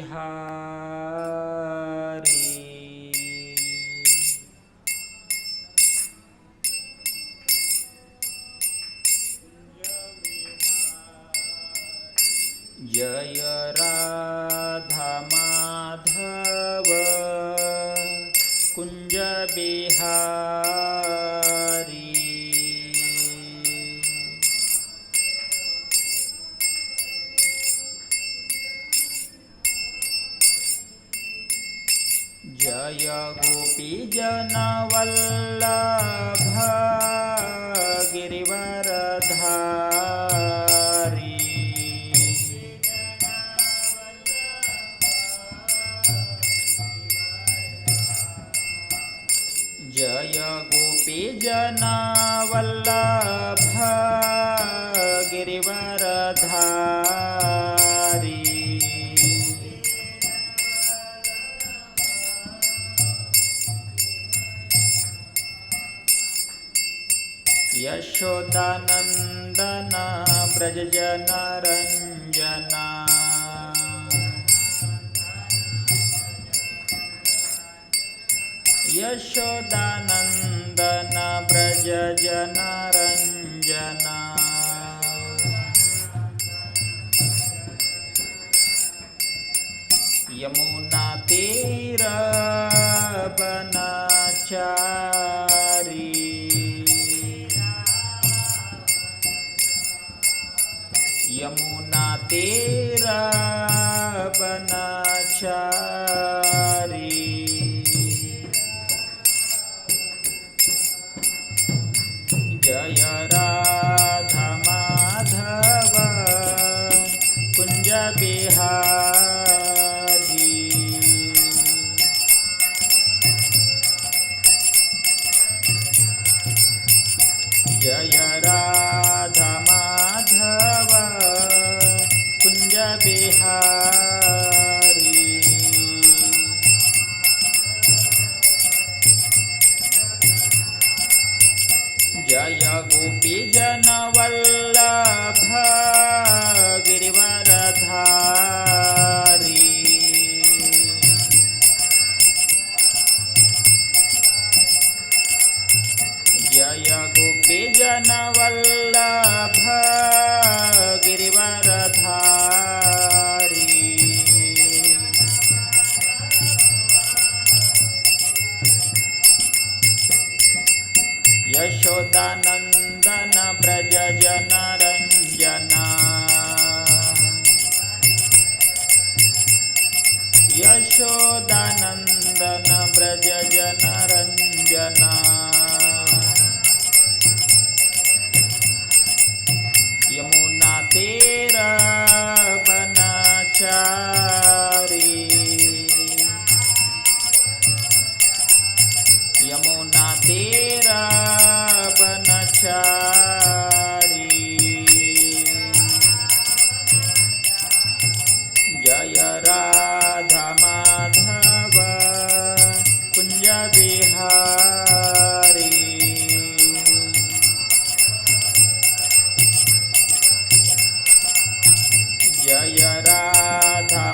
बिहारी। जय राधा माधव कुंज बिहारी। जय गोपी जन वल्लभ गिरिवरधारी। जय गोपी जन वल्लभ गिरिवरधारी। यशोदानंदन ब्रज जन रंजना। यशोदानंदन ब्रज जन रंजना। यमुना तीर बनचारी। यमुना तीर बनचारी। जय राधा माधव कुंज बिहारी। जय राधा माधव कुंज बिहारी। जय गोपी जन वल्लभ गिरिवरधारी। जय गोपी जन वल्लभ गिरिवरधारी। यशोदानंदन ब्रज जन रंजना। यशोदानंदन ब्रज जन रंजना। यमुना तीर बनचारी। यमुना तीर बनचारी। जय राधा माधव कुंज बिहारी। जय राधा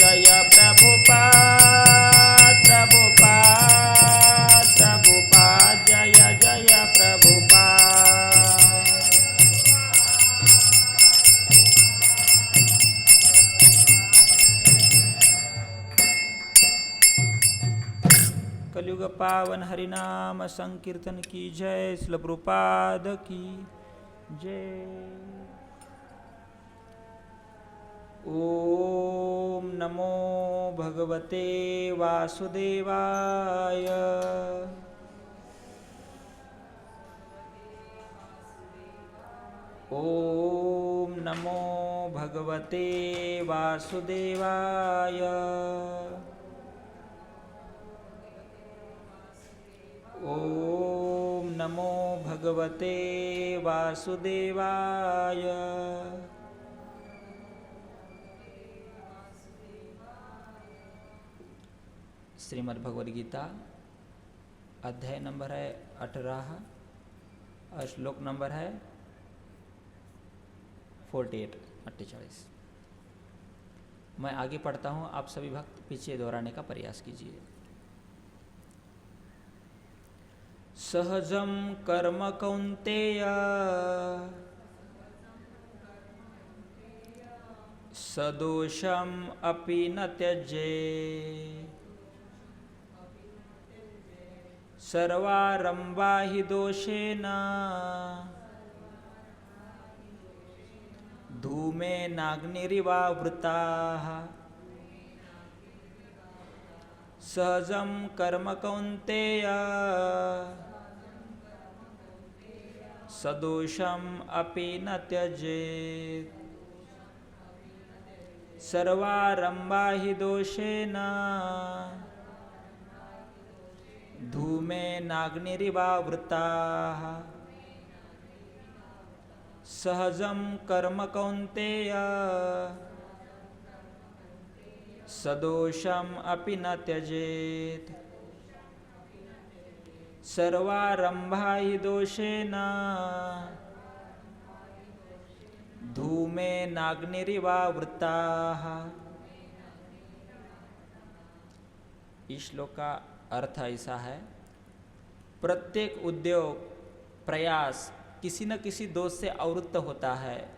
जय प्रभुपाद प्रभुपाद प्रभुपाद जय जय प्रभुपाद। कलयुग पावन हरिनाम संकीर्तन की जय। श्रील प्रभुपाद की जय। ओम नमो भगवते वासुदेवाय। ओम नमो भगवते वासुदेवाय। ओम नमो भगवते वासुदेवाय। श्रीमद् भगवद गीता अध्याय नंबर है 18 और श्लोक नंबर है 48। मैं आगे पढ़ता हूँ, आप सभी भक्त पीछे दोहराने का प्रयास कीजिए। सहजं कर्म कौन्तेय सदोषम् अपि न त्यजेत्। सर्वारम्भा हि दोषेण धूमेनाग्निरिवावृताः। सहजं कर्म कौन्तेय सदोषम् अपि न त्यजेत्। सर्वारम्भा हि दोषेण धूमेनाग्निरिवावृताः। सहजं कर्म कौन्तेय सदोषम् अपि न त्यजेत्। सर्वारम्भा हि दोषेण धूमेनाग्निरिवावृताः। इस श्लोक का अर्थ ऐसा है, प्रत्येक उद्योग प्रयास किसी न किसी दोष से आवृत्त होता है।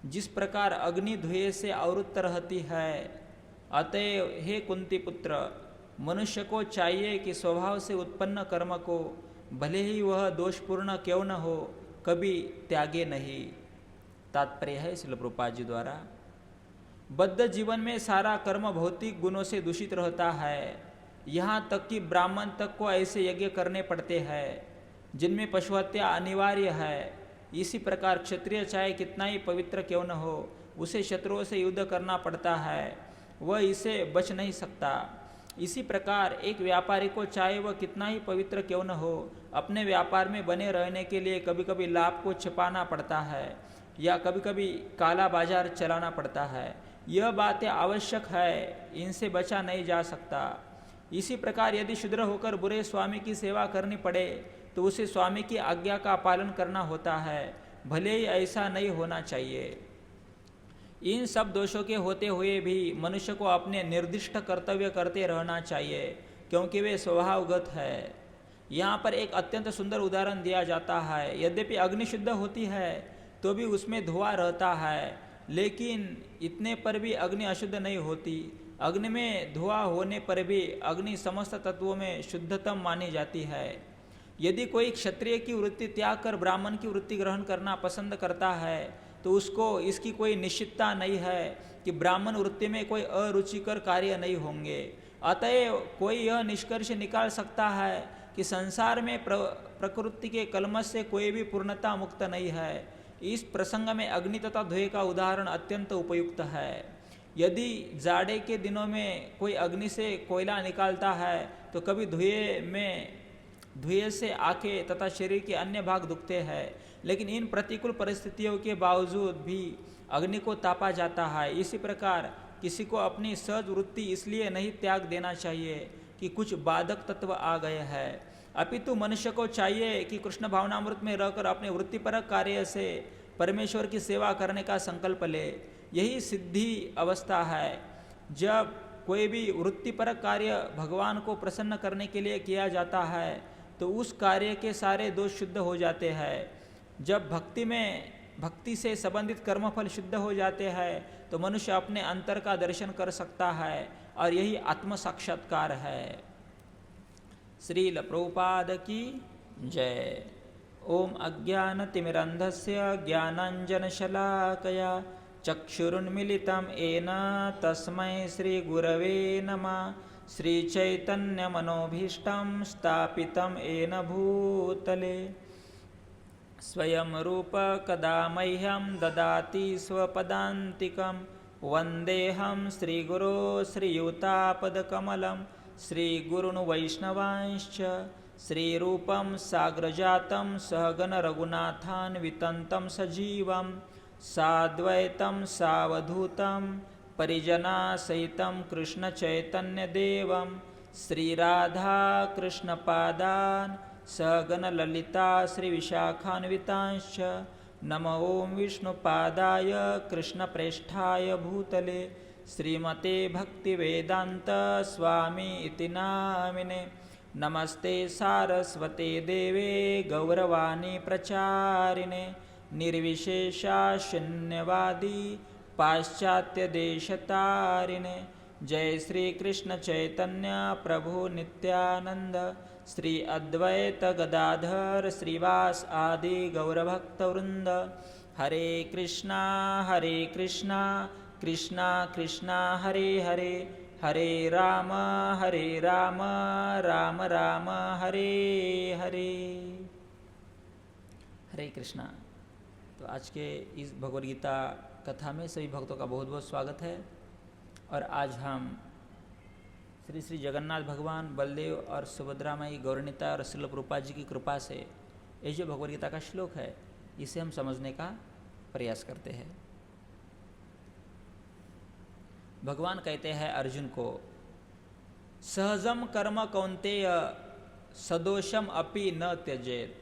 जिस प्रकार अग्नि धुएं से आवृत्त रहती है, अतएव हे कुंती पुत्र, मनुष्य को चाहिए कि स्वभाव से उत्पन्न कर्म को भले ही वह दोषपूर्ण क्यों न हो, कभी त्यागे नहीं। तात्पर्य है श्रील प्रभुपाद जी द्वारा, बद्ध जीवन में सारा कर्म भौतिक गुणों से दूषित रहता है। यहाँ तक कि ब्राह्मण तक को ऐसे यज्ञ करने पड़ते हैं जिनमें पशु हत्या अनिवार्य है। इसी प्रकार क्षत्रिय चाहे कितना ही पवित्र क्यों न हो, उसे शत्रुओं से युद्ध करना पड़ता है, वह इसे बच नहीं सकता। इसी प्रकार एक व्यापारी को चाहे वह कितना ही पवित्र क्यों न हो, अपने व्यापार में बने रहने के लिए कभी कभी लाभ को छिपाना पड़ता है या कभी कभी काला बाजार चलाना पड़ता है। यह बातें आवश्यक है, इनसे बचा नहीं जा सकता। इसी प्रकार यदि शूद्र होकर बुरे स्वामी की सेवा करनी पड़े तो उसे स्वामी की आज्ञा का पालन करना होता है, भले ही ऐसा नहीं होना चाहिए। इन सब दोषों के होते हुए भी मनुष्य को अपने निर्दिष्ट कर्तव्य करते रहना चाहिए, क्योंकि वे स्वभावगत है। यहाँ पर एक अत्यंत सुंदर उदाहरण दिया जाता है। यद्यपि अग्नि शुद्ध होती है तो भी उसमें धुआं रहता है, लेकिन इतने पर भी अग्नि अशुद्ध नहीं होती। अग्नि में धुआं होने पर भी अग्नि समस्त तत्वों में शुद्धतम मानी जाती है। यदि कोई क्षत्रिय की वृत्ति त्याग कर ब्राह्मण की वृत्ति ग्रहण करना पसंद करता है तो उसको इसकी कोई निश्चितता नहीं है कि ब्राह्मण वृत्ति में कोई अरुचिकर कार्य नहीं होंगे। अतएव कोई यह निष्कर्ष निकाल सकता है कि संसार में प्रकृति के कलमश से कोई भी पूर्णता मुक्त नहीं है। इस प्रसंग में अग्नि तथा धुएं का उदाहरण अत्यंत उपयुक्त है। यदि जाड़े के दिनों में कोई अग्नि से कोयला निकालता है तो कभी धुएं से आंखें तथा शरीर के अन्य भाग दुखते हैं, लेकिन इन प्रतिकूल परिस्थितियों के बावजूद भी अग्नि को तापा जाता है। इसी प्रकार किसी को अपनी सहज वृत्ति इसलिए नहीं त्याग देना चाहिए कि कुछ बाधक तत्व आ गए हैं, अपितु मनुष्य को चाहिए कि कृष्ण भावनामृत में रहकर अपने वृत्तिपरक कार्य से परमेश्वर की सेवा करने का संकल्प ले। यही सिद्धि अवस्था है। जब कोई भी वृत्तिपरक कार्य भगवान को प्रसन्न करने के लिए किया जाता है तो उस कार्य के सारे दोष शुद्ध हो जाते हैं। जब भक्ति से संबंधित कर्मफल शुद्ध हो जाते हैं तो मनुष्य अपने अंतर का दर्शन कर सकता है और यही आत्म साक्षात्कार है। श्रील प्रभुपाद की जय। ओम अज्ञानतिमिरन्धस्य ज्ञानाञ्जनशलाकया चक्षुरुन्मीलितं येन तस्मै श्रीगुरवे नमः। श्रीचैतन्यमनोभीष्टं स्थापितं येन भूतले स्वयं रूप कदा मह्यं ददाति स्वपदान्तिकं। वन्देऽहं श्रीगुरो श्रीयुतापदकमलं श्रीगुरुन् वैष्णवांश्च श्रीरूपं साग्रजातं सहगण रघुनाथान्वितं सजीवं साद्वैतं सावधूतं परिजनासहितं कृष्णचैतन्यदेवं श्रीराधाकृष्णपादान् सहगण ललिता श्रीविशाखान्वितांश्च। नमो ओं विष्णुपादाय कृष्णप्रेष्ठाय भूतले श्रीमते भक्तिवेदान्त स्वामी इति नामिने। नमस्ते सारस्वते देवे गौरवाणी प्रचारिणे निर्विशेषा शून्यवादी पाश्चात्य देशतारिणे। जय श्री कृष्ण चैतन्य प्रभु नित्यानंद श्री अद्वैत गदाधर श्रीवास आदि गौरभक्तवृंद। हरे कृष्णा कृष्णा कृष्णा हरे हरे हरे राम राम राम हरे हरे। हरे कृष्णा। तो आज के इस भगवद गीता कथा में सभी भक्तों का बहुत बहुत स्वागत है। और आज हम श्री श्री जगन्नाथ भगवान बलदेव और सुभद्रा माई गौरनीता और श्रील प्रभुपाद जी की कृपा से ये जो भगवद गीता का श्लोक है इसे हम समझने का प्रयास करते हैं। भगवान कहते हैं अर्जुन को, सहजम कर्म कौन्तेय सदोषम अपि न त्यजेत।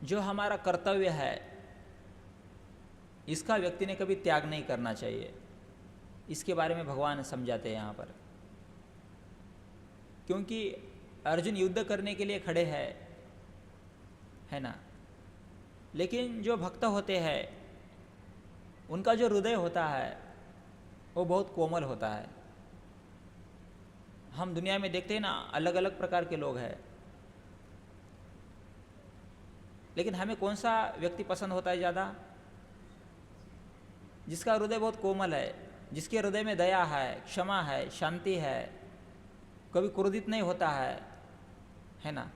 जो हमारा कर्तव्य है इसका व्यक्ति ने कभी त्याग नहीं करना चाहिए। इसके बारे में भगवान समझाते हैं यहाँ पर, क्योंकि अर्जुन युद्ध करने के लिए खड़े हैं, है ना। लेकिन जो भक्त होते हैं उनका जो हृदय होता है वो बहुत कोमल होता है। हम दुनिया में देखते हैं ना, अलग अलग प्रकार के लोग हैं, लेकिन हमें कौन सा व्यक्ति पसंद होता है ज़्यादा? जिसका हृदय बहुत कोमल है, जिसके हृदय में दया है, क्षमा है, शांति है, कभी क्रोधित नहीं होता है ना।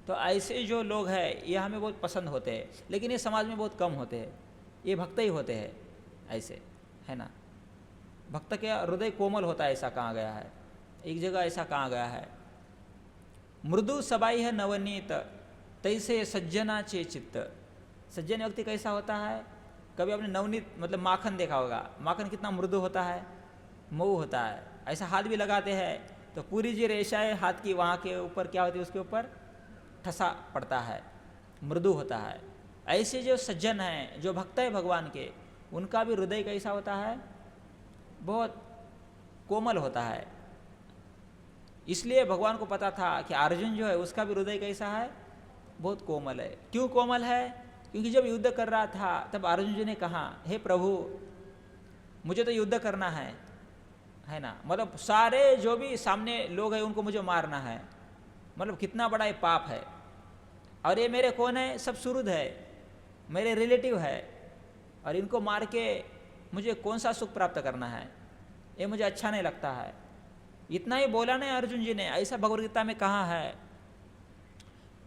तो ऐसे जो लोग हैं ये हमें बहुत पसंद होते हैं, लेकिन ये समाज में बहुत कम होते हैं। ये भक्त ही होते हैं ऐसे, है ना। भक्त के हृदय कोमल होता है, ऐसा कहा गया है। एक जगह ऐसा कहा गया है, मृदु सबाई है नवनीत तैसे सज्जनाचे चित्त। सज्जन व्यक्ति कैसा होता है? कभी आपने नवनीत मतलब माखन देखा होगा। माखन कितना मृदु होता है, मऊ होता है। ऐसा हाथ भी लगाते हैं तो पूरी जो रेशाएं हाथ की वहाँ के ऊपर क्या होती है, उसके ऊपर ठसा पड़ता है, मृदु होता है। ऐसे जो सज्जन हैं, जो भक्त है भगवान के, उनका भी हृदय कैसा होता है? बहुत कोमल होता है। इसलिए भगवान को पता था कि अर्जुन जो है उसका भी हृदय कैसा है? बहुत कोमल है। क्यों कोमल है? क्योंकि जब युद्ध कर रहा था तब अर्जुन जी ने कहा, हे प्रभु मुझे तो युद्ध करना है ना। मतलब सारे जो भी सामने लोग हैं उनको मुझे मारना है। मतलब कितना बड़ा ये पाप है। और ये मेरे कौन है? सब सुहृद है, मेरे रिलेटिव है, और इनको मार के मुझे कौन सा सुख प्राप्त करना है? ये मुझे अच्छा नहीं लगता है। इतना ही बोला नहीं अर्जुन जी ने, ऐसा भगवद गीता में कहा है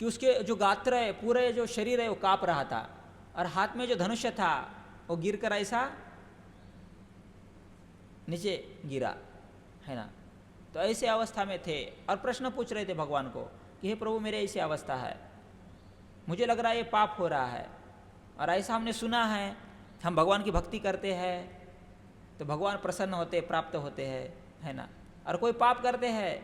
कि उसके जो गात्र है, पूरे जो शरीर है वो काँप रहा था, और हाथ में जो धनुष्य था वो गिरकर ऐसा नीचे गिरा, है ना। तो ऐसे अवस्था में थे और प्रश्न पूछ रहे थे भगवान को कि हे प्रभु मेरे ऐसी अवस्था है, मुझे लग रहा है ये पाप हो रहा है। और ऐसा हमने सुना है, हम भगवान की भक्ति करते हैं तो भगवान प्रसन्न होते, प्राप्त होते हैं, है ना। और कोई पाप करते हैं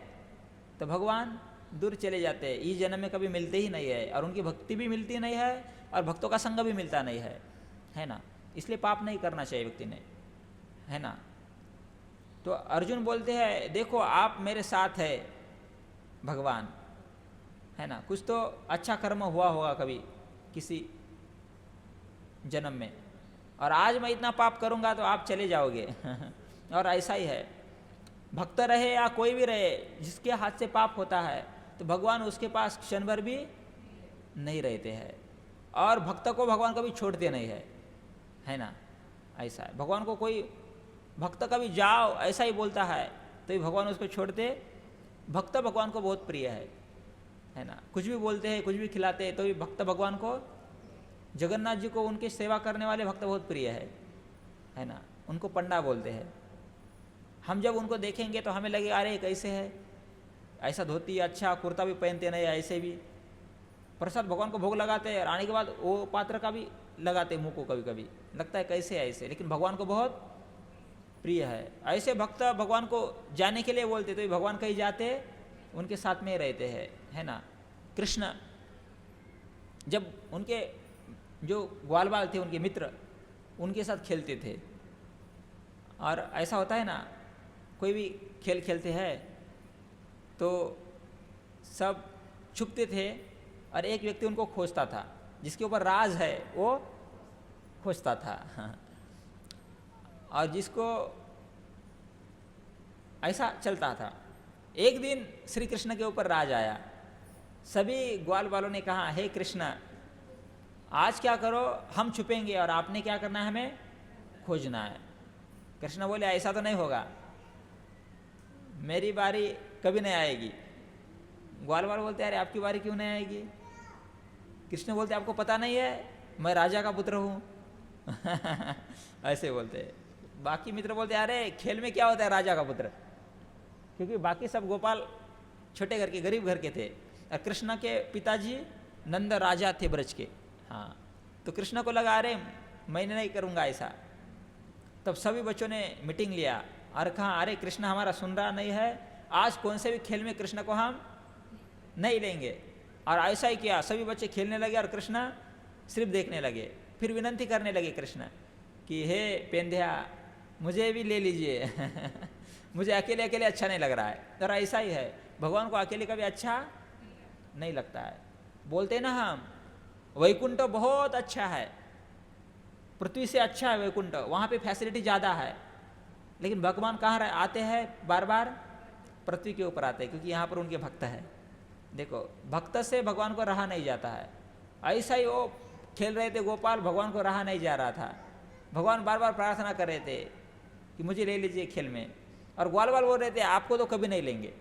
तो भगवान दूर चले जाते हैं, इस जन्म में कभी मिलते ही नहीं है, और उनकी भक्ति भी मिलती नहीं है और भक्तों का संग भी मिलता नहीं है ना। इसलिए पाप नहीं करना चाहिए व्यक्ति ने, है ना। तो अर्जुन बोलते हैं देखो आप मेरे साथ है भगवान, है ना, कुछ तो अच्छा कर्म हुआ होगा कभी किसी जन्म में, और आज मैं इतना पाप करूंगा तो आप चले जाओगे। और ऐसा ही है, भक्त रहे या कोई भी रहे, जिसके हाथ से पाप होता है तो भगवान उसके पास क्षण भर भी नहीं रहते हैं, और भक्त को भगवान कभी छोड़ते नहीं है ना। ऐसा है, भगवान को कोई भक्त कभी जाओ ऐसा ही बोलता है तो ही भगवान उसको छोड़ते। भक्त भगवान को बहुत प्रिय है ना, कुछ भी बोलते हैं, कुछ भी खिलाते हैं तो भी भक्त भगवान को, जगन्नाथ जी को उनकी सेवा करने वाले भक्त बहुत प्रिय है ना, उनको पंडा बोलते हैं। हम जब उनको देखेंगे तो हमें लगेगा अरे कैसे है, ऐसा धोती अच्छा कुर्ता भी पहनते नहीं, ऐसे भी प्रसाद भगवान को भोग लगाते हैं, और आने के बाद वो पात्र का भी लगाते मुंह को, कभी कभी लगता है कैसे ऐसे, लेकिन भगवान को बहुत प्रिय है। ऐसे भक्त भगवान को जाने के लिए बोलते तो भगवान कहीं जाते उनके साथ में रहते हैं, है ना। कृष्ण जब उनके जो ग्वाल बाल थे उनके मित्र उनके साथ खेलते थे, और ऐसा होता है ना कोई भी खेल खेलते हैं तो सब छुपते थे और एक व्यक्ति उनको खोजता था, जिसके ऊपर राज है वो खोजता था। और जिसको ऐसा चलता था। एक दिन श्री कृष्ण के ऊपर राज आया, सभी ग्वाल वालों ने कहा हे कृष्ण आज क्या करो, हम छुपेंगे और आपने क्या करना है, हमें खोजना है। कृष्ण बोले ऐसा तो नहीं होगा, मेरी बारी कभी नहीं आएगी। ग्वाल वाल बोलते अरे आपकी बारी क्यों नहीं आएगी। कृष्ण बोलते आपको पता नहीं है मैं राजा का पुत्र हूँ। ऐसे बोलते। बाकी मित्र बोलते अरे खेल में क्या होता है राजा का पुत्र, क्योंकि बाकी सब गोपाल छोटे घर के गरीब घर के थे, और कृष्ण के पिताजी नंद राजा थे ब्रज के। हाँ, तो कृष्ण को लगा अरे मैं नहीं करूँगा ऐसा। तब सभी बच्चों ने मीटिंग लिया और कहा अरे कृष्ण हमारा सुन रहा नहीं है, आज कौन से भी खेल में कृष्ण को हम नहीं लेंगे। और ऐसा ही किया, सभी बच्चे खेलने लगे और कृष्ण सिर्फ देखने लगे। फिर विनंती करने लगे कृष्ण कि हे पेंध्या मुझे भी ले लीजिए। मुझे अकेले अकेले अच्छा नहीं लग रहा है। तो ऐसा ही है, भगवान को अकेले कभी अच्छा नहीं लगता है। बोलते ना हम वैकुंठ बहुत अच्छा है, पृथ्वी से अच्छा है वैकुंठ, वहाँ पे फैसिलिटी ज़्यादा है, लेकिन भगवान कहाँ आते हैं, बार बार पृथ्वी के ऊपर आते हैं, क्योंकि यहाँ पर उनके भक्त हैं। देखो भक्त से भगवान को रहा नहीं जाता है। ऐसा ही वो खेल रहे थे गोपाल, भगवान को रहा नहीं जा रहा था। भगवान बार बार प्रार्थना कर रहे थे कि मुझे ले लीजिए खेल में, और ग्वाल बाल बोल रहे थे आपको तो कभी नहीं लेंगे।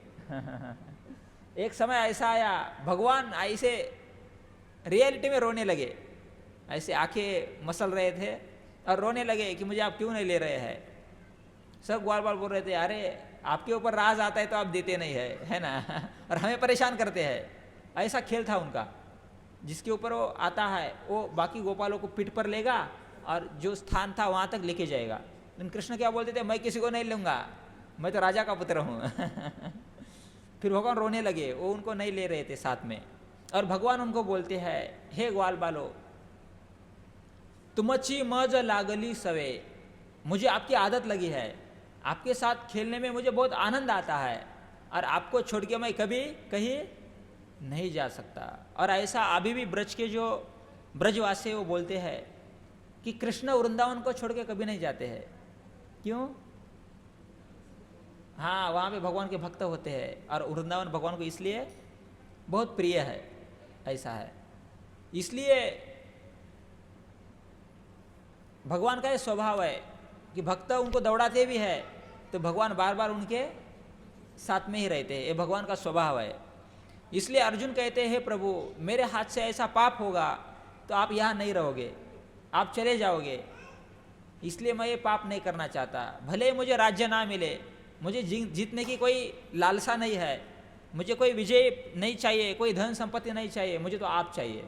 एक समय ऐसा आया, भगवान ऐसे रियलिटी में रोने लगे, ऐसे आंखें मसल रहे थे और रोने लगे कि मुझे आप क्यों नहीं ले रहे हैं। सब ग्वाल बाल बोल रहे थे अरे आपके ऊपर राज आता है तो आप देते नहीं है ना, और हमें परेशान करते हैं। ऐसा खेल था उनका, जिसके ऊपर वो आता है वो बाकी गोपालों को पीठ पर लेगा और जो स्थान था वहाँ तक लेके जाएगा। लेकिन कृष्ण क्या बोलते थे, मैं किसी को नहीं लूँगा, मैं तो राजा का पुत्र हूँ। फिर भगवान रोने लगे, वो उनको नहीं ले रहे थे साथ में। और भगवान उनको बोलते हैं हे ग्वाल बालो तुमची मज लागली सवे, मुझे आपकी आदत लगी है, आपके साथ खेलने में मुझे बहुत आनंद आता है, और आपको छोड़ के मैं कभी कहीं नहीं जा सकता। और ऐसा अभी भी ब्रज के जो ब्रजवासी वो बोलते हैं कि कृष्ण वृंदावन को छोड़ के कभी नहीं जाते हैं। क्यों? हाँ, वहाँ पे भगवान के भक्त होते हैं, और वृंदावन भगवान को इसलिए बहुत प्रिय है। ऐसा है, इसलिए भगवान का ये स्वभाव है कि भक्त उनको दौड़ाते भी है तो भगवान बार बार उनके साथ में ही रहते हैं। ये भगवान का स्वभाव है। इसलिए अर्जुन कहते हैं प्रभु मेरे हाथ से ऐसा पाप होगा तो आप यहाँ नहीं रहोगे, आप चले जाओगे, इसलिए मैं ये पाप नहीं करना चाहता। भले मुझे राज्य ना मिले, मुझे जीतने की कोई लालसा नहीं है, मुझे कोई विजय नहीं चाहिए, कोई धन संपत्ति नहीं चाहिए, मुझे तो आप चाहिए,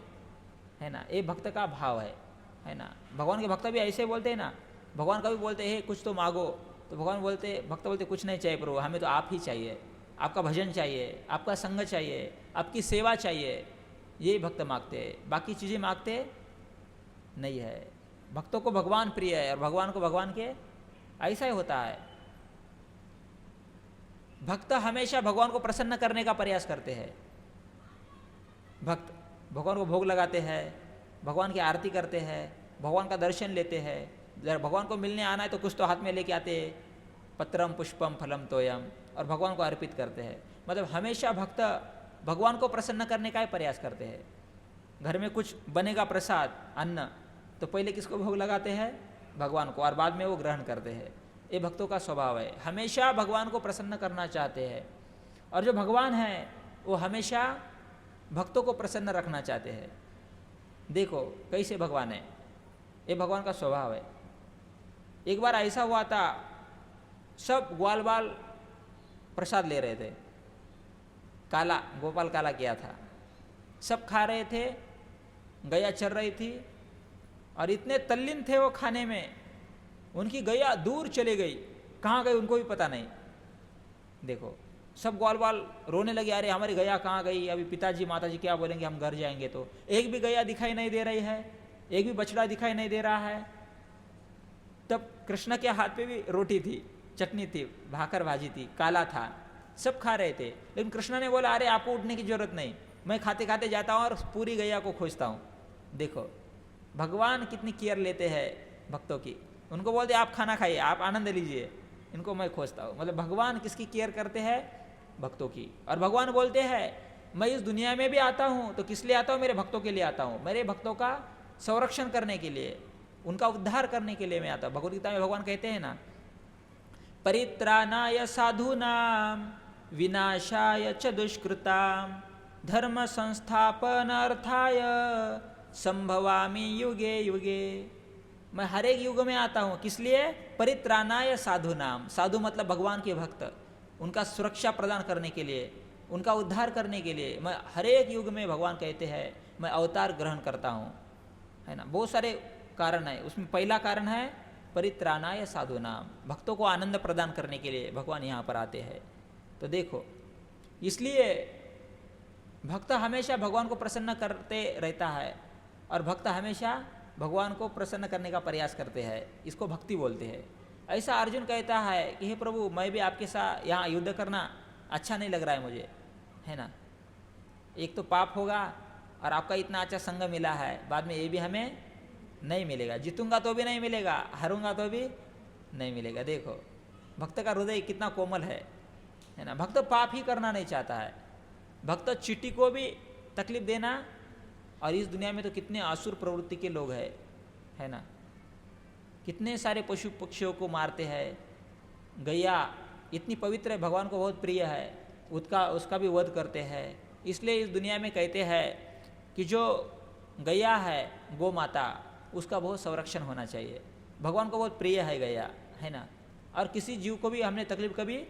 है ना। ये भक्त का भाव है ना। भगवान के भक्त भी ऐसे बोलते हैं ना, भगवान कभी बोलते हैं कुछ तो मांगो, तो भगवान बोलते, भक्त बोलते कुछ नहीं चाहिए प्रभु, हमें तो आप ही चाहिए, आपका भजन चाहिए, आपका संग चाहिए, आपकी सेवा चाहिए, यही भक्त मांगते हैं, बाकी चीज़ें मांगते नहीं है। भक्तों को भगवान प्रिय है और भगवान को भगवान के ऐसा ही होता है। भक्त हमेशा भगवान को प्रसन्न करने का प्रयास करते हैं। भक्त भगवान को भोग लगाते हैं, भगवान की आरती करते हैं, भगवान का दर्शन लेते हैं। जब भगवान को मिलने आना है तो कुछ तो हाथ में लेके आते हैं, पत्रम पुष्पम फलम तोयम, और भगवान को अर्पित करते हैं। मतलब हमेशा भक्त भगवान को प्रसन्न करने का ही प्रयास करते हैं। घर में कुछ बनेगा प्रसाद, अन्न, तो पहले किसको भोग लगाते हैं? भगवान को, और बाद में वो ग्रहण करते हैं। ये भक्तों का स्वभाव है, हमेशा भगवान को प्रसन्न करना चाहते हैं। और जो भगवान है वो हमेशा भक्तों को प्रसन्न रखना चाहते हैं। देखो कैसे भगवान है, ये भगवान का स्वभाव है। एक बार ऐसा हुआ था, सब ग्वाल बाल प्रसाद ले रहे थे, काला गोपाल काला किया था, सब खा रहे थे, गैया चर रही थी, और इतने तल्लीन थे वो खाने में, उनकी गैया दूर चली गई, कहाँ गई उनको भी पता नहीं। देखो सब ग्वाल बाल रोने लगे, अरे हमारी गैया कहाँ गई, अभी पिताजी माताजी क्या बोलेंगे, हम घर जाएंगे तो। एक भी गैया दिखाई नहीं दे रही है, एक भी बछड़ा दिखाई नहीं दे रहा है। तब कृष्ण के हाथ पे भी रोटी थी, चटनी थी, भाकर भाजी थी, काला था, सब खा रहे थे। लेकिन कृष्ण ने बोला, अरे आपको उठने की जरूरत नहीं, मैं खाते खाते जाता हूँ और पूरी गैया को खोजता हूँ। देखो भगवान कितनी केयर लेते हैं भक्तों की। उनको बोलते आप खाना खाइए, आप आनंद लीजिए, इनको मैं खोजता हूँ। मतलब भगवान किसकी केयर करते हैं? भक्तों की। और भगवान बोलते हैं, मैं इस दुनिया में भी आता हूँ तो किस लिए आता हूँ? मेरे भक्तों के लिए आता हूँ, मेरे भक्तों का संरक्षण करने के लिए, उनका उद्धार करने के लिए मैं आता हूँ। भगवद गीता में भगवान कहते हैं ना, परित्राणाय साधूनाम विनाशाय च दुष्कृताम धर्म संस्थापनार्थाय संभवामि युगे युगे। मैं हर एक युग में आता हूँ, किस लिए? परित्राणाय साधूनाम, साधु मतलब भगवान के भक्त, उनका सुरक्षा प्रदान करने के लिए, उनका उद्धार करने के लिए मैं हर एक युग में, भगवान कहते हैं, मैं अवतार ग्रहण करता हूँ, है ना। बहुत सारे कारण है, उसमें पहला कारण है परित्राणाय साधूनाम, भक्तों को आनंद प्रदान करने के लिए भगवान यहाँ पर आते हैं। तो देखो, इसलिए भक्त हमेशा भगवान को प्रसन्न करते रहता है, और भक्त हमेशा भगवान को प्रसन्न करने का प्रयास करते हैं, इसको भक्ति बोलते हैं। ऐसा अर्जुन कहता है कि हे प्रभु, मैं भी आपके साथ यहाँ युद्ध करना अच्छा नहीं लग रहा है मुझे, है ना। एक तो पाप होगा, और आपका इतना अच्छा संग मिला है, बाद में ये भी हमें नहीं मिलेगा, जीतूंगा तो भी नहीं मिलेगा, हारूंगा तो भी नहीं मिलेगा। देखो भक्त का हृदय कितना कोमल है ना। भक्त पाप ही करना नहीं चाहता है, भक्त चींटी को भी तकलीफ देना, और इस दुनिया में तो कितने आसुर प्रवृत्ति के लोग हैं, है ना। कितने सारे पशु पक्षियों को मारते हैं। गैया इतनी पवित्र है, भगवान को बहुत प्रिय है, उसका भी वध करते हैं। इसलिए इस दुनिया में कहते हैं कि जो गैया है, गौ माता, उसका बहुत संरक्षण होना चाहिए। भगवान को बहुत प्रिय है गैया, है ना। और किसी जीव को भी हमने तकलीफ कभी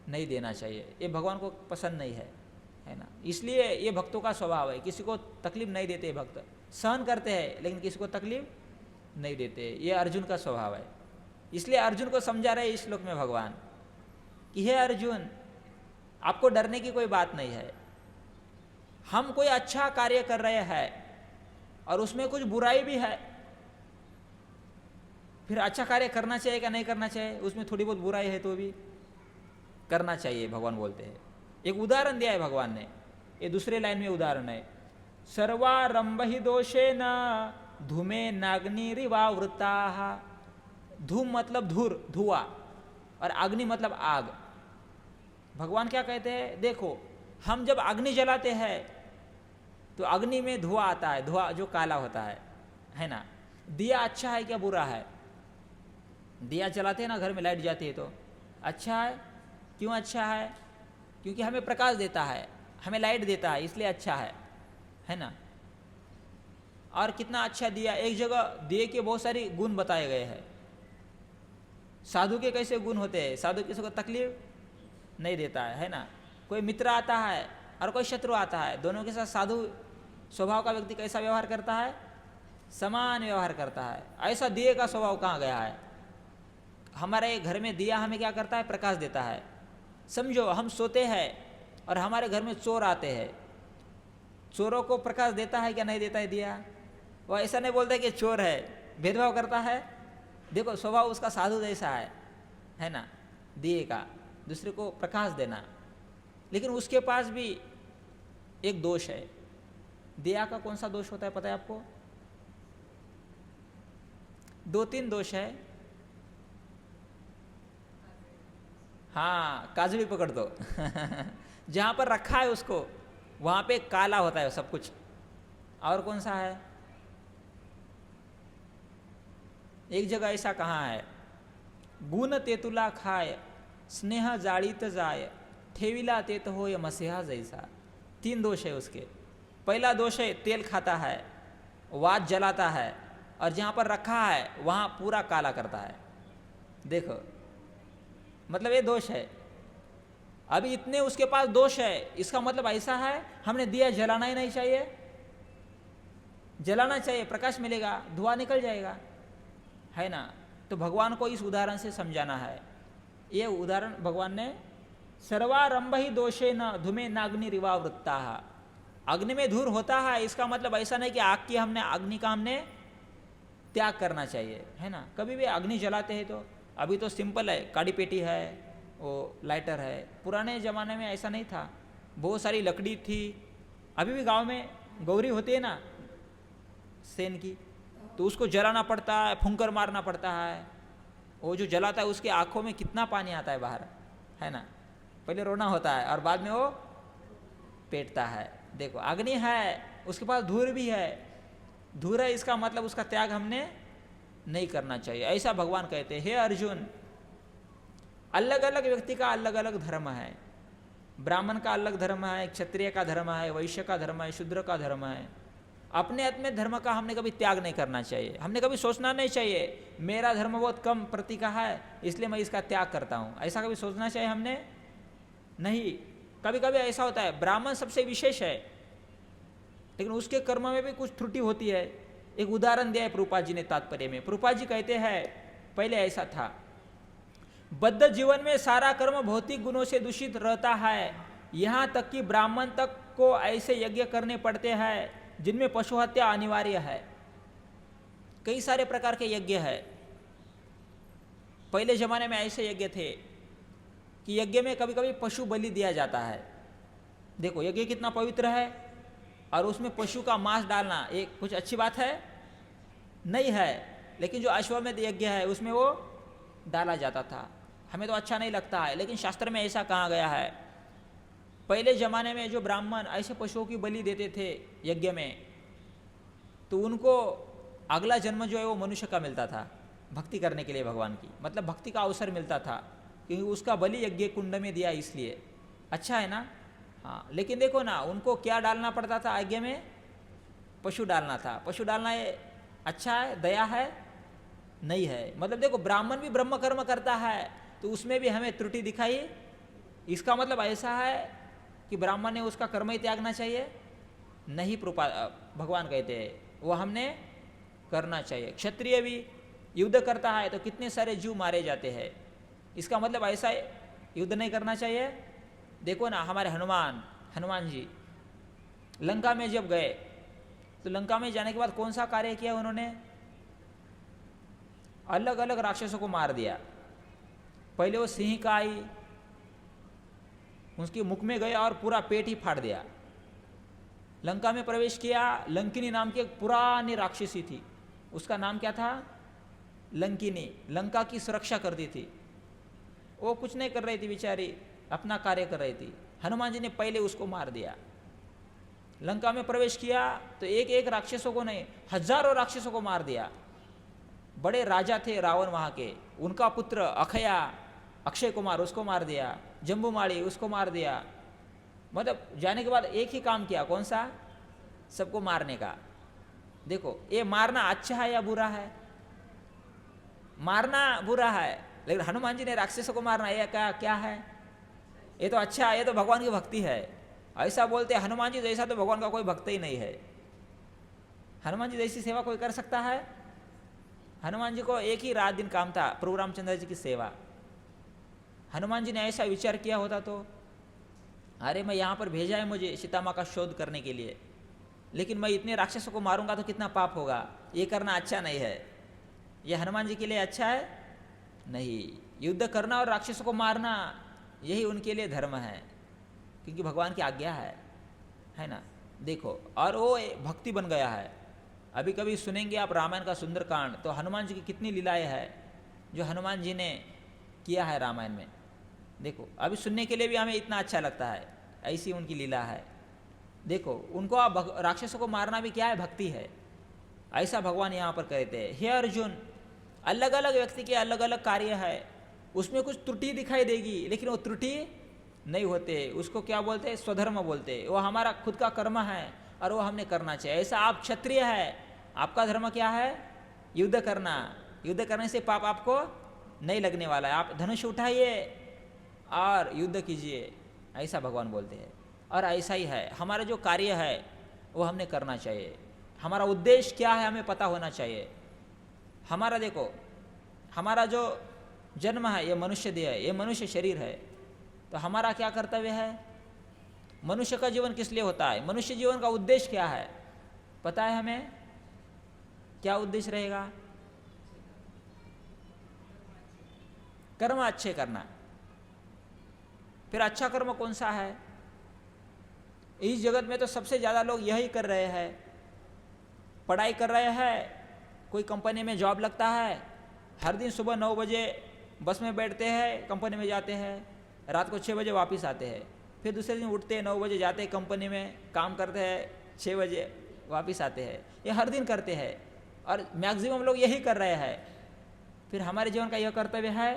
नहीं देना चाहिए, ये भगवान को पसंद नहीं है ना। इसलिए ये भक्तों का स्वभाव है, किसी को तकलीफ नहीं देते भक्त, सहन करते हैं लेकिन किसी को तकलीफ नहीं देते, ये अर्जुन का स्वभाव है। इसलिए अर्जुन को समझा रहे इस श्लोक में भगवान कि हे अर्जुन, आपको डरने की कोई बात नहीं है। हम कोई अच्छा कार्य कर रहे हैं और उसमें कुछ बुराई भी है, फिर अच्छा कार्य करना चाहिए क्या नहीं करना चाहिए? उसमें थोड़ी बहुत बुराई है तो भी करना चाहिए, भगवान बोलते हैं। एक उदाहरण दिया है भगवान ने, ये दूसरे लाइन में उदाहरण है, सर्वारंभ ही दोषे न धूमे नाग्निरिवावृता। धूम मतलब धूर, धुआं, और अग्नि मतलब आग। भगवान क्या कहते हैं? देखो, हम जब अग्नि जलाते हैं तो अग्नि में धुआं आता है, धुआं जो काला होता है ना। दिया अच्छा है क्या बुरा है? दिया जलाते हैं ना, घर में लाइट जाती है तो अच्छा है। क्यों अच्छा है? क्योंकि हमें प्रकाश देता है, हमें लाइट देता है, इसलिए अच्छा है ना। और कितना अच्छा दिया, एक जगह दिए के बहुत सारी गुण बताए गए हैं। साधु के कैसे गुण होते हैं? साधु किसी को तकलीफ नहीं देता है ना। कोई मित्र आता है और कोई शत्रु आता है, दोनों के साथ साधु स्वभाव का व्यक्ति कैसा व्यवहार करता है? समान व्यवहार करता है। ऐसा दिए का स्वभाव कहाँ गया है? हमारे घर में दिया हमें क्या करता है? प्रकाश देता है। समझो, हम सोते हैं और हमारे घर में चोर आते हैं, चोरों को प्रकाश देता है क्या नहीं देता है दिया? वो ऐसा नहीं बोलता कि चोर है, भेदभाव करता है। देखो स्वभाव उसका साधु जैसा है ना, दिए का। दूसरे को प्रकाश देना। लेकिन उसके पास भी एक दोष है। दिया का कौन सा दोष होता है पता है आपको? 2-3 दोष है। हाँ, काजली पकड़ दो जहां पर रखा है उसको वहां पे काला होता है सब कुछ। और कौन सा है? एक जगह ऐसा कहाँ है, गुण तेतुला खाय स्नेह जाळीत जाय ठेविला तेत होय मसीहा जैसा। 3 दोष है उसके। पहला दोष है तेल खाता है, वात जलाता है, और जहाँ पर रखा है वहाँ पूरा काला करता है। देखो, मतलब ये दोष है। अभी इतने उसके पास दोष है, इसका मतलब ऐसा है हमने दिया जलाना ही नहीं चाहिए। जलाना चाहिए, प्रकाश मिलेगा, धुआं निकल जाएगा, है ना। तो भगवान को इस उदाहरण से समझाना है। ये उदाहरण भगवान ने सर्वारंभ ही दोषे न धूमे नाग्नि रिवावृत्ता। अग्नि में धूर होता है, इसका मतलब ऐसा नहीं कि आग की हमने अग्नि का हमने त्याग करना चाहिए, है ना। कभी भी अग्नि जलाते हैं तो अभी तो सिंपल है, काड़ी पेटी है, वो लाइटर है। पुराने ज़माने में ऐसा नहीं था, बहुत सारी लकड़ी थी। अभी भी गांव में गौरी होती है ना सेन की, तो उसको जलाना पड़ता है, फुंकर मारना पड़ता है। वो जो जलाता है उसकी आंखों में कितना पानी आता है बाहर, है ना। पहले रोना होता है और बाद में वो पेटता है। देखो, अग्नि है, उसके पास धूर भी है। धूर है, इसका मतलब उसका त्याग हमने नहीं करना चाहिए, ऐसा भगवान कहते हैं। हे अर्जुन, अलग अलग व्यक्ति का अलग अलग धर्म है। ब्राह्मण का अलग धर्म है, क्षत्रिय का धर्म है, वैश्य का धर्म है, शूद्र का धर्म है। अपने अपने धर्म का हमने कभी त्याग नहीं करना चाहिए। हमने कभी सोचना नहीं चाहिए मेरा धर्म बहुत कम प्रति का है इसलिए मैं इसका त्याग करता हूँ, ऐसा कभी सोचना चाहिए हमने नहीं। कभी कभी ऐसा होता है ब्राह्मण सबसे विशेष है लेकिन उसके कर्म में भी कुछ त्रुटि होती है। एक उदाहरण दिया है प्रभुपाद जी ने तात्पर्य में। प्रभुपाद जी कहते हैं पहले ऐसा था, बद्ध जीवन में सारा कर्म भौतिक गुणों से दूषित रहता है, यहाँ तक कि ब्राह्मण तक को ऐसे यज्ञ करने पड़ते हैं जिनमें पशु हत्या अनिवार्य है। कई सारे प्रकार के यज्ञ है। पहले जमाने में ऐसे यज्ञ थे कि यज्ञ में कभी कभी पशु बलि दिया जाता है। देखो यज्ञ कितना पवित्र है, और उसमें पशु का मांस डालना एक कुछ अच्छी बात है नहीं है। लेकिन जो अश्वमेध यज्ञ है उसमें वो डाला जाता था। हमें तो अच्छा नहीं लगता है, लेकिन शास्त्र में ऐसा कहा गया है। पहले ज़माने में जो ब्राह्मण ऐसे पशुओं की बलि देते थे यज्ञ में, तो उनको अगला जन्म जो है वो मनुष्य का मिलता था भक्ति करने के लिए भगवान की, मतलब भक्ति का अवसर मिलता था, क्योंकि उसका बलि यज्ञ कुंड में दिया इसलिए। अच्छा है ना। हाँ, लेकिन देखो ना, उनको क्या डालना पड़ता था यज्ञ में? पशु डालना था। पशु डालना ये अच्छा है, दया है नहीं है। मतलब देखो, ब्राह्मण भी ब्रह्म कर्म करता है तो उसमें भी हमें त्रुटि दिखाई। इसका मतलब ऐसा है कि ब्राह्मण ने उसका कर्म ही त्यागना चाहिए नहीं। भगवान कहते हैं वो हमने करना चाहिए। क्षत्रिय भी युद्ध करता है तो कितने सारे जीव मारे जाते हैं, इसका मतलब ऐसा युद्ध नहीं करना चाहिए। देखो ना, हमारे हनुमान जी लंका में जब गए तो लंका में जाने के बाद कौन सा कार्य किया उन्होंने? अलग अलग राक्षसों को मार दिया। पहले वो सिंह का आई, उसके मुख में गया और पूरा पेट ही फाड़ दिया। लंका में प्रवेश किया। लंकिनी नाम की एक पुरानी राक्षसी थी, उसका नाम क्या था? लंकिनी। लंका की सुरक्षा करती थी। वो कुछ नहीं कर रही थी बेचारी, अपना कार्य कर रही थी। हनुमान जी ने पहले उसको मार दिया। लंका में प्रवेश किया तो एक एक राक्षसों को नहीं, हजारों राक्षसों को मार दिया। बड़े राजा थे रावण वहाँ के, उनका पुत्र अक्षय कुमार, उसको मार दिया। जम्बूमाली, उसको मार दिया। मतलब जाने के बाद एक ही काम किया, कौन सा? सबको मारने का। देखो, ये मारना अच्छा है या बुरा है? मारना बुरा है, लेकिन हनुमान जी ने राक्षसों को मारना ये क्या है? ये तो अच्छा है, ये तो भगवान की भक्ति है। ऐसा बोलते हनुमान जी जैसा तो भगवान का कोई भक्त ही नहीं है। हनुमान जी जैसी सेवा कोई कर सकता है? हनुमान जी को एक ही रात दिन काम था, प्रभु रामचंद्र जी की सेवा। हनुमान जी ने ऐसा विचार किया होता तो, अरे मैं यहाँ पर भेजा है मुझे सीता माँ का शोध करने के लिए, लेकिन मैं इतने राक्षसों को मारूंगा तो कितना पाप होगा, ये करना अच्छा नहीं है। ये हनुमान जी के लिए अच्छा है नहीं। युद्ध करना और राक्षसों को मारना यही उनके लिए धर्म है, क्योंकि भगवान की आज्ञा है ना। देखो, और वो भक्ति बन गया है। अभी कभी सुनेंगे आप रामायण का सुंदरकांड, तो हनुमान जी की कितनी लीलाएं हैं जो हनुमान जी ने किया है रामायण में। देखो, अभी सुनने के लिए भी हमें इतना अच्छा लगता है, ऐसी उनकी लीला है। देखो, उनको आप राक्षसों को मारना भी क्या है, भक्ति है। ऐसा भगवान यहाँ पर कहते हैं। हे अर्जुन, अलग अलग व्यक्ति के अलग अलग कार्य है, उसमें कुछ त्रुटि दिखाई देगी, लेकिन वो त्रुटि नहीं होते, उसको क्या बोलते हैं, स्वधर्म बोलते हैं। वो हमारा खुद का कर्म है और वो हमने करना चाहिए। ऐसा आप क्षत्रिय है, आपका धर्म क्या है, युद्ध करना। युद्ध करने से पाप आपको नहीं लगने वाला है। आप धनुष उठाइए और युद्ध कीजिए, ऐसा भगवान बोलते हैं। और ऐसा ही है, हमारा जो कार्य है वो हमने करना चाहिए। हमारा उद्देश्य क्या है हमें पता होना चाहिए। हमारा देखो, हमारा जो जन्म है ये मनुष्य देह है, ये मनुष्य शरीर है, तो हमारा क्या कर्तव्य है। मनुष्य का जीवन किस लिए होता है, मनुष्य जीवन का उद्देश्य क्या है पता है हमें, क्या उद्देश्य रहेगा, कर्म अच्छे करना। फिर अच्छा कर्म कौन सा है, इस जगत में तो सबसे ज़्यादा लोग यही कर रहे हैं। पढ़ाई कर रहे हैं, कोई कंपनी में जॉब लगता है, हर दिन सुबह 9 बजे बस में बैठते हैं, कंपनी में जाते हैं, रात को 6 बजे वापस आते हैं। फिर दूसरे दिन उठते हैं, 9 बजे जाते हैं कंपनी में, काम करते हैं, 6 बजे वापस आते हैं। ये हर दिन करते हैं और मैक्सिमम लोग यही कर रहे हैं। फिर हमारे जीवन का यह कर्तव्य है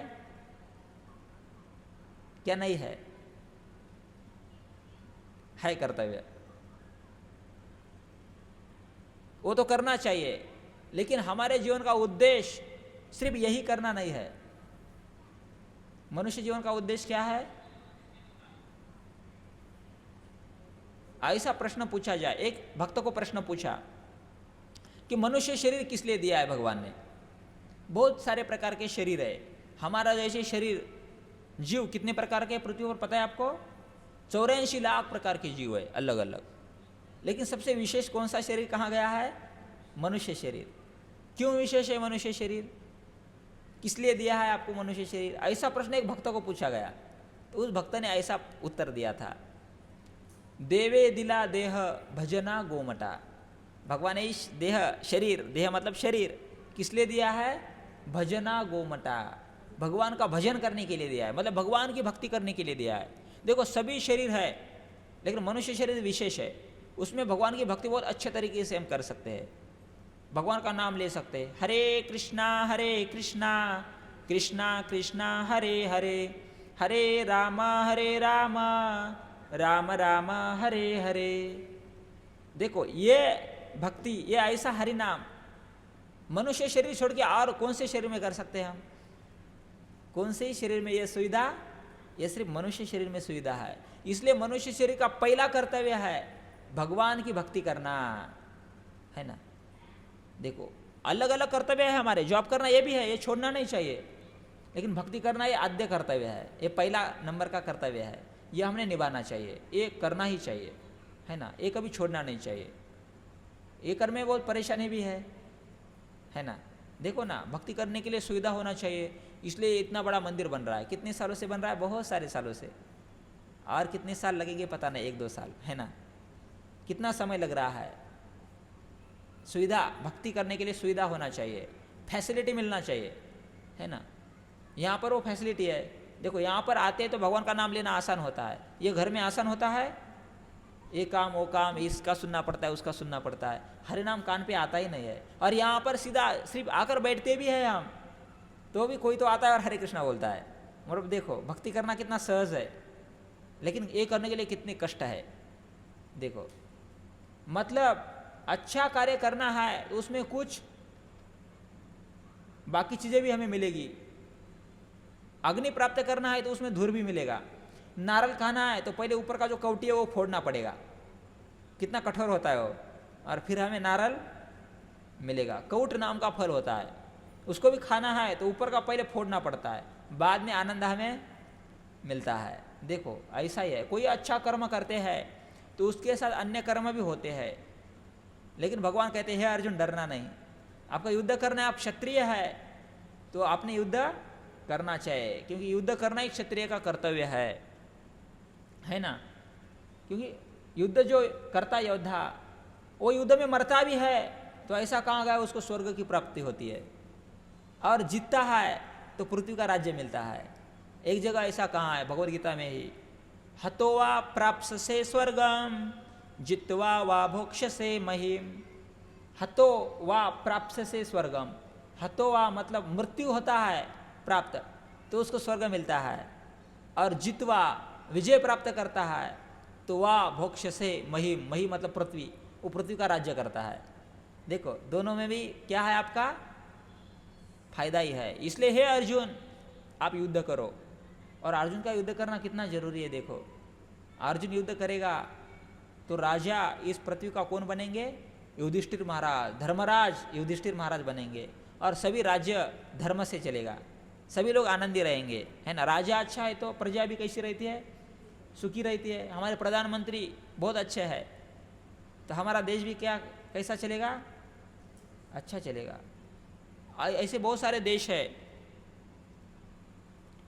क्या, नहीं है, है कर्तव्य, वो तो करना चाहिए। लेकिन हमारे जीवन का उद्देश्य सिर्फ यही करना नहीं है। मनुष्य जीवन का उद्देश्य क्या है, ऐसा प्रश्न पूछा जाए। एक भक्त को प्रश्न पूछा कि मनुष्य शरीर किस लिए दिया है भगवान ने। बहुत सारे प्रकार के शरीर है, हमारा जैसे शरीर, जीव कितने प्रकार के पृथ्वी पर पता है आपको, 84 लाख प्रकार के जीव है अलग अलग। लेकिन सबसे विशेष कौन सा शरीर कहाँ गया है, मनुष्य शरीर। क्यों विशेष है मनुष्य शरीर, किस लिए दिया है आपको मनुष्य शरीर, ऐसा प्रश्न एक भक्त को पूछा गया। तो उस भक्त ने ऐसा उत्तर दिया था, देवे दिला देह भजना गोमटा। भगवान ने इस देह, शरीर, देह मतलब शरीर, किस लिए दिया है, भजना गोमटा, भगवान का भजन करने के लिए दिया है, मतलब भगवान की भक्ति करने के लिए दिया है। देखो, सभी शरीर है, लेकिन मनुष्य शरीर विशेष है, उसमें भगवान की भक्ति बहुत अच्छे तरीके से हम कर सकते हैं। भगवान का नाम ले सकते हैं, हरे कृष्णा कृष्णा कृष्णा हरे हरे, हरे राम राम राम हरे हरे। देखो, ये भक्ति, ये ऐसा हरि नाम मनुष्य शरीर छोड़ के और कौन से शरीर में कर सकते हैं हम, कौन से ही शरीर में ये सुविधा, ये सिर्फ मनुष्य शरीर में सुविधा है। इसलिए मनुष्य शरीर का पहला कर्तव्य है भगवान की भक्ति करना, है ना। देखो, अलग अलग कर्तव्य है हमारे, जॉब करना ये भी है, ये छोड़ना नहीं चाहिए, लेकिन भक्ति करना ये आद्य कर्तव्य है, ये पहला नंबर का कर्तव्य है, ये हमने निभाना चाहिए, ये करना ही चाहिए, है ना। ये कभी छोड़ना नहीं चाहिए। ये करने में बहुत परेशानी भी है ना। देखो ना, भक्ति करने के लिए सुविधा होना चाहिए, इसलिए इतना बड़ा मंदिर बन रहा है। कितने सालों से बन रहा है, बहुत सारे सालों से, और कितने साल लगेंगे पता नहीं, 1-2 साल, है ना। कितना समय लग रहा है। सुविधा, भक्ति करने के लिए सुविधा होना चाहिए, फैसिलिटी मिलना चाहिए, है ना। यहाँ पर वो फैसिलिटी है। देखो, यहाँ पर आते हैं तो भगवान का नाम लेना आसान होता है, ये घर में आसान होता है, ये काम वो काम, इसका सुनना पड़ता है, उसका सुनना पड़ता है, हरि नाम कान पे आता ही नहीं है। और यहाँ पर सीधा सिर्फ आकर बैठते भी हैं हम, तो भी कोई तो आता है और हरे कृष्णा बोलता है। मतलब देखो, भक्ति करना कितना सहज है, लेकिन ये करने के लिए कितने कष्ट है। देखो, मतलब अच्छा कार्य करना है तो उसमें कुछ बाकी चीज़ें भी हमें मिलेगी। अग्नि प्राप्त करना है तो उसमें धूर भी मिलेगा। नारल खाना है तो पहले ऊपर का जो कवटी है वो फोड़ना पड़ेगा, कितना कठोर होता है वो, और फिर हमें नारल मिलेगा। कौट नाम का फल होता है, उसको भी खाना है तो ऊपर का पहले फोड़ना पड़ता है, बाद में आनंद हमें मिलता है। देखो, ऐसा ही है, कोई अच्छा कर्म करते हैं तो उसके साथ अन्य कर्म भी होते हैं, लेकिन भगवान कहते हैं अर्जुन डरना नहीं, आपका युद्ध करना है, आप क्षत्रिय है तो आपने युद्ध करना चाहिए, क्योंकि युद्ध करना ही क्षत्रिय का कर्तव्य है ना। क्योंकि युद्ध जो करता योद्धा वो युद्ध में मरता भी है तो ऐसा कहाँ गया उसको स्वर्ग की प्राप्ति होती है, और जीतता है तो पृथ्वी का राज्य मिलता है। एक जगह ऐसा कहाँ है भगवद गीता में ही, हतोवा प्राप्स्यसे स्वर्गम जित्वा वा भोक्ष्यसे महिम। हतो वा प्राप्स्यसे स्वर्गम, हतो वा मतलब मृत्यु होता है प्राप्त तो उसको स्वर्ग मिलता है, और जित्वा विजय प्राप्त करता है तो वह भोक्ष्यसे महिम, महिम मतलब पृथ्वी, वो पृथ्वी का राज्य करता है। देखो दोनों में भी क्या है, आपका फायदा ही है। इसलिए हे अर्जुन आप युद्ध करो। और अर्जुन का युद्ध करना कितना जरूरी है। देखो अर्जुन युद्ध करेगा तो राजा इस पृथ्वी का कौन बनेंगे, युधिष्ठिर महाराज, धर्मराज युधिष्ठिर महाराज बनेंगे, और सभी राज्य धर्म से चलेगा, सभी लोग आनंदी रहेंगे, है ना। राजा अच्छा है तो प्रजा भी कैसी रहती है, सुखी रहती है। हमारे प्रधानमंत्री बहुत अच्छे हैं तो हमारा देश भी क्या कैसा चलेगा, अच्छा चलेगा। ऐसे बहुत सारे देश है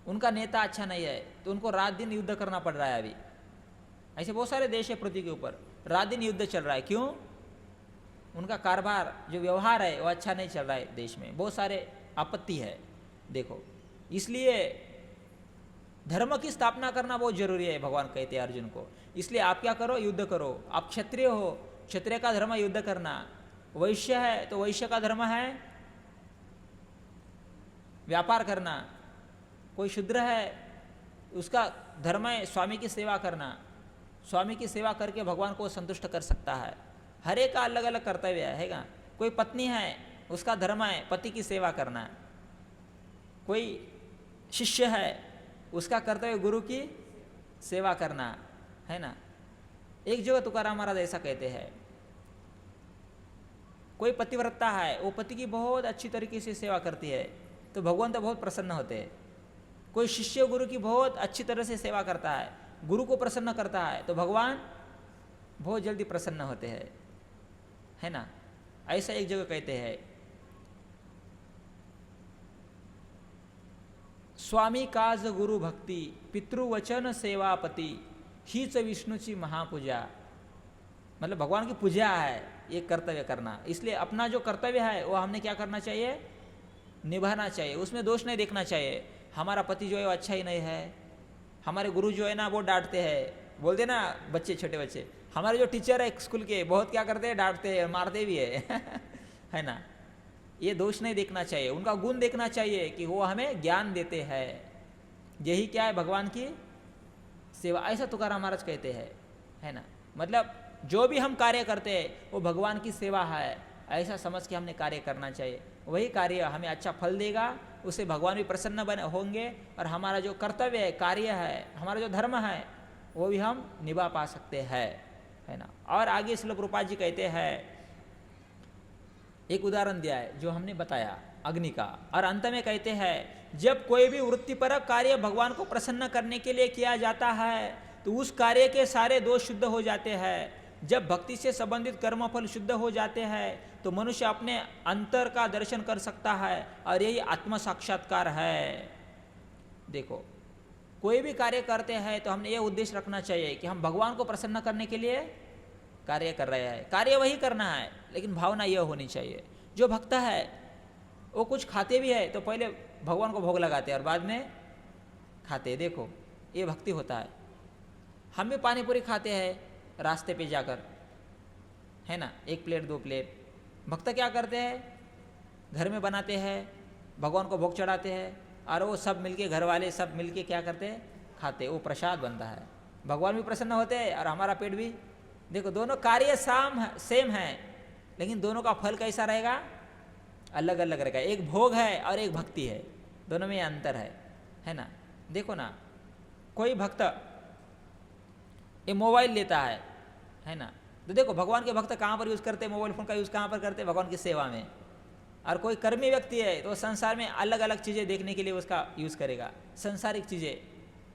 उनका नेता अच्छा नहीं है तो उनको रात दिन युद्ध करना पड़ रहा है। अभी ऐसे बहुत सारे देश है पृथ्वी के ऊपर, रात दिन युद्ध चल रहा है। क्यों? उनका कारोबार जो व्यवहार है वो अच्छा नहीं चल रहा है, देश में बहुत सारे आपत्ति है। देखो इसलिए धर्म की स्थापना करना बहुत जरूरी है, भगवान कहते हैं अर्जुन को। इसलिए आप क्या करो, युद्ध करो। आप क्षत्रिय हो, क्षत्रिय का धर्म युद्ध करना। वैश्य है तो वैश्य का धर्म है व्यापार करना। कोई शूद्र है उसका धर्म है स्वामी की सेवा करना। स्वामी की सेवा करके भगवान को संतुष्ट कर सकता है। हर एक का अलग अलग कर्तव्य है ना। कोई पत्नी है उसका धर्म है पति की सेवा करना। कोई शिष्य है उसका कर्तव्य गुरु की सेवा करना, है ना। एक जगह तुकाराम महाराज ऐसा कहते हैं, कोई पतिव्रता है वो पति की बहुत अच्छी तरीके से सेवा करती है तो भगवान तो बहुत प्रसन्न होते हैं। कोई शिष्य गुरु की बहुत अच्छी तरह से सेवा करता है, गुरु को प्रसन्न करता है तो भगवान बहुत जल्दी प्रसन्न होते हैं, है ना। ऐसा एक जगह कहते हैं, स्वामी काज गुरु भक्ति पितृवचन सेवापति हीच विष्णुची महापूजा। मतलब भगवान की पूजा है ये कर्तव्य करना। इसलिए अपना जो कर्तव्य है वो हमने क्या करना चाहिए, निभाना चाहिए। उसमें दोष नहीं देखना चाहिए। हमारा पति जो है वो अच्छा ही नहीं है, हमारे गुरु जो है ना वो डांटते हैं, बोलते ना बच्चे, छोटे बच्चे। हमारे जो टीचर है स्कूल के बहुत क्या करते हैं, डांटते हैं, मारते भी है है ना। ये दोष नहीं देखना चाहिए, उनका गुण देखना चाहिए कि वो हमें ज्ञान देते हैं। यही क्या है, भगवान की सेवा। ऐसा तुकाराम महाराज कहते हैं, है ना। मतलब जो भी हम कार्य करते हैं वो भगवान की सेवा है, ऐसा समझ के हमने कार्य करना चाहिए। वही कार्य हमें अच्छा फल देगा, उससे भगवान भी प्रसन्न बने होंगे, और हमारा जो कर्तव्य है, कार्य है, हमारा जो धर्म है वो भी हम निभा पा सकते हैं, है ना। और आगे श्रील प्रभुपाद जी कहते हैं, एक उदाहरण दिया है जो हमने बताया अग्नि का, और अंत में कहते हैं जब कोई भी वृत्तिपरक कार्य भगवान को प्रसन्न करने के लिए किया जाता है तो उस कार्य के सारे दोष शुद्ध हो जाते हैं। जब भक्ति से संबंधित कर्मफल शुद्ध हो जाते हैं तो मनुष्य अपने अंतर का दर्शन कर सकता है, और यही आत्म साक्षात्कार है। देखो कोई भी कार्य करते हैं तो हमने ये उद्देश्य रखना चाहिए कि हम भगवान को प्रसन्न करने के लिए कार्य कर रहे हैं। कार्य वही करना है लेकिन भावना यह होनी चाहिए। जो भक्त है वो कुछ खाते भी है तो पहले भगवान को भोग लगाते हैं और बाद में खाते। देखो ये भक्ति होता है। हम भी पानी पूरी खाते हैं रास्ते पे जाकर, है ना, 1 प्लेट 2 प्लेट। भक्त क्या करते हैं, घर में बनाते हैं, भगवान को भोग चढ़ाते हैं, और वो सब मिलके, घर वाले सब मिलके क्या करते हैं, खाते। वो प्रसाद बनता है, भगवान भी प्रसन्न होते हैं और हमारा पेट भी। देखो दोनों कार्य सेम है लेकिन दोनों का फल कैसा रहेगा, अलग अलग रहेगा। एक भोग है और एक भक्ति है, दोनों में अंतर है ना। देखो ना, कोई भक्त ये मोबाइल लेता है ना, तो देखो भगवान के भक्त कहाँ पर यूज़ करते हैं, मोबाइल फ़ोन का यूज़ कहाँ पर करते हैं, भगवान की सेवा में। और कोई कर्मी व्यक्ति है तो संसार में अलग अलग चीज़ें देखने के लिए उसका यूज़ करेगा, संसारिक चीज़ें,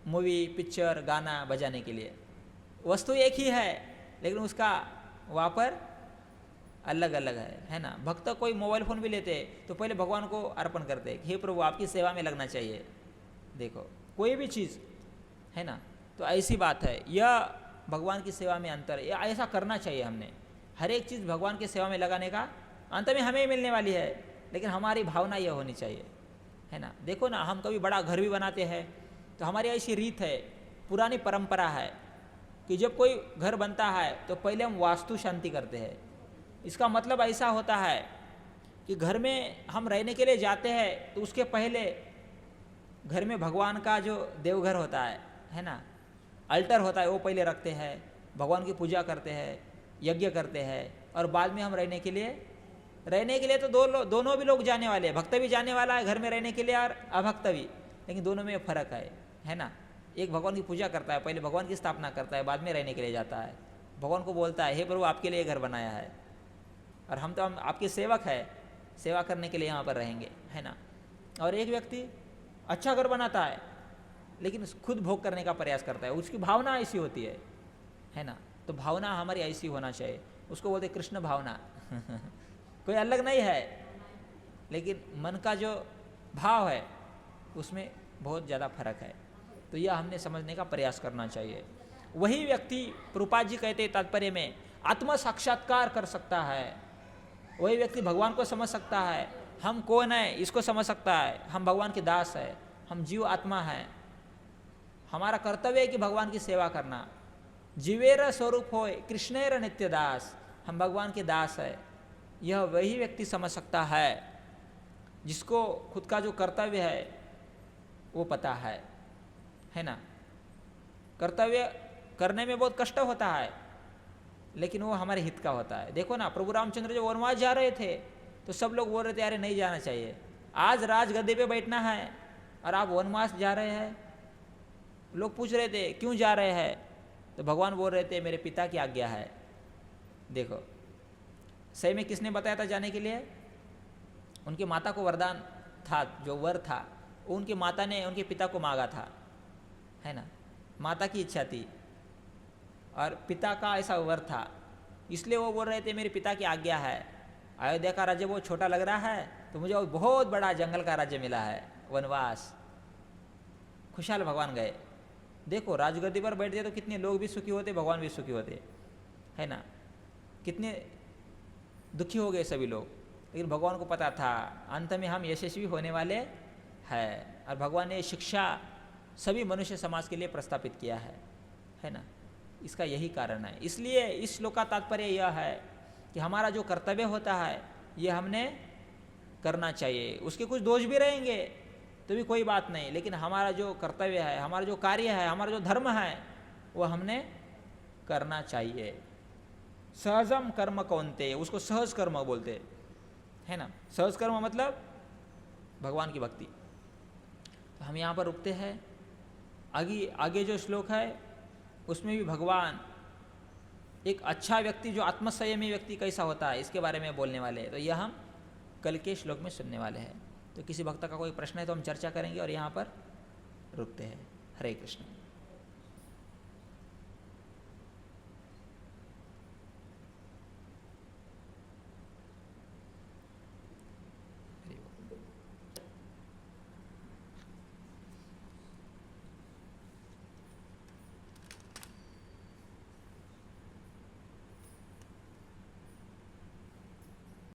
मूवी, पिक्चर, गाना बजाने के लिए। वस्तु एक ही है लेकिन उसका वहाँ पर अलग अलग है ना। भक्त कोई मोबाइल फ़ोन भी लेते हैं तो पहले भगवान को अर्पण करते हैं, हे प्रभु आपकी सेवा में लगना चाहिए। देखो कोई भी चीज़ है ना, तो ऐसी बात है, यह भगवान की सेवा में अंतर, यह ऐसा करना चाहिए हमने। हर एक चीज़ भगवान की सेवा में लगाने का अंत में हमें ही मिलने वाली है, लेकिन हमारी भावना यह होनी चाहिए, है ना। देखो ना, हम कभी बड़ा घर भी बनाते हैं तो हमारी ऐसी रीत है, पुरानी परंपरा है कि जब कोई घर बनता है तो पहले हम वास्तु शांति करते हैं। इसका मतलब ऐसा होता है कि घर में हम रहने के लिए जाते हैं तो उसके पहले घर में भगवान का जो देवघर होता है ना, अल्टर होता है, वो पहले रखते हैं, भगवान की पूजा करते हैं, यज्ञ करते हैं, और बाद में हम रहने के लिए तो दोनों भी लोग जाने वाले हैं। भक्त भी जाने वाला है घर में रहने के लिए और अभक्त भी, लेकिन दोनों में फ़र्क है ना। एक भगवान की पूजा करता है, पहले भगवान की स्थापना करता है, बाद में रहने के लिए जाता है। भगवान को बोलता है, हे प्रभु आपके लिए घर बनाया है और हम आपके सेवक है, सेवा करने के लिए यहाँ पर रहेंगे, है ना। और एक व्यक्ति अच्छा घर बनाता है लेकिन खुद भोग करने का प्रयास करता है, उसकी भावना ऐसी होती है ना। तो भावना हमारी ऐसी होना चाहिए, उसको बोलते कृष्ण भावना कोई अलग नहीं है, लेकिन मन का जो भाव है उसमें बहुत ज़्यादा फर्क है। तो यह हमने समझने का प्रयास करना चाहिए। वही व्यक्ति, प्रभुपाद जी कहते हैं तात्पर्य में, आत्म साक्षात्कार कर सकता है। वही व्यक्ति भगवान को समझ सकता है, हम कौन है इसको समझ सकता है, हम भगवान के दास है, हम जीव आत्मा है, हमारा कर्तव्य है कि भगवान की सेवा करना। जीवेर स्वरूप होय कृष्णेर नित्य दास, हम भगवान के दास है। यह वही व्यक्ति समझ सकता है जिसको खुद का जो कर्तव्य है वो पता है ना। कर्तव्य करने में बहुत कष्ट होता है, लेकिन वो हमारे हित का होता है। देखो ना, प्रभु रामचंद्र जो वनवास जा रहे थे तो सब लोग बोल रहे थे अरे नहीं जाना चाहिए, आज राजगद्दी पे बैठना है और आप वनवास जा रहे हैं। लोग पूछ रहे थे क्यों जा रहे हैं, तो भगवान बोल रहे थे मेरे पिता की आज्ञा है। देखो सही में किसने बताया था जाने के लिए? उनकी माता को वरदान था, जो वर था उनकी माता ने उनके पिता को मांगा था, है ना। माता की इच्छा थी और पिता का ऐसा वर था, इसलिए वो बोल रहे थे मेरे पिता की आज्ञा है। अयोध्या का राज्य बहुत छोटा लग रहा है तो मुझे बहुत बड़ा जंगल का राज्य मिला है, वनवास। खुशहाल भगवान गए। देखो राजगद्दी पर बैठते तो कितने लोग भी सुखी होते, भगवान भी सुखी होते, है ना। कितने दुखी हो गए सभी लोग, लेकिन भगवान को पता था अंत में हम यशस्वी होने वाले हैं, और भगवान ने शिक्षा सभी मनुष्य समाज के लिए प्रस्तापित किया है ना। इसका यही कारण है। इसलिए इस श्लोक का तात्पर्य यह है कि हमारा जो कर्तव्य होता है ये हमने करना चाहिए। उसके कुछ दोष भी रहेंगे तो भी कोई बात नहीं, लेकिन हमारा जो कर्तव्य है, हमारा जो कार्य है, हमारा जो धर्म है वो हमने करना चाहिए। सहजम कर्म कौनते, उसको सहज कर्म बोलते है ना। सहज कर्म मतलब भगवान की भक्ति। तो हम यहाँ पर रुकते हैं। आगे जो श्लोक है उसमें भी भगवान एक अच्छा व्यक्ति, जो आत्मसंयमी व्यक्ति कैसा होता है इसके बारे में बोलने वाले हैं। तो यह हम कल के श्लोक में सुनने वाले हैं। तो किसी भक्त का कोई प्रश्न है तो हम चर्चा करेंगे, और यहाँ पर रुकते हैं। हरे कृष्ण।